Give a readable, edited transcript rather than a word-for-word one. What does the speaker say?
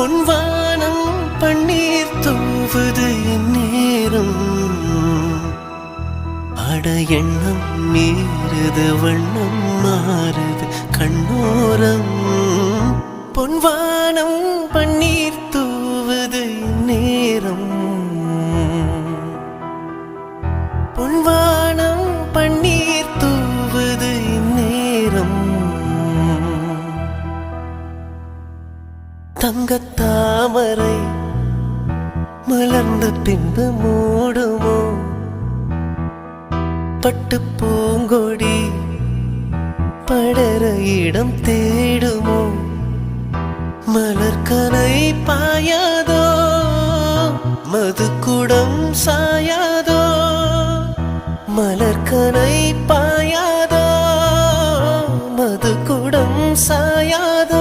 பொன்வானம் பன்னீர் தூவுது இந்நேரம் அட எண்ணம் மீறுது வண்ணம் மாறுது கண்ணோரம் பொன்வானம் பன்னீர் தூவுது இந்நேரம் பொன்வானம் பன்னீர் தூவுது இந்நேரம் தங்கத்தாமரை மலர்ந்த பின்பு மூடுமோ பட்டு பூங்கொடி படர இடம் தேடுமோ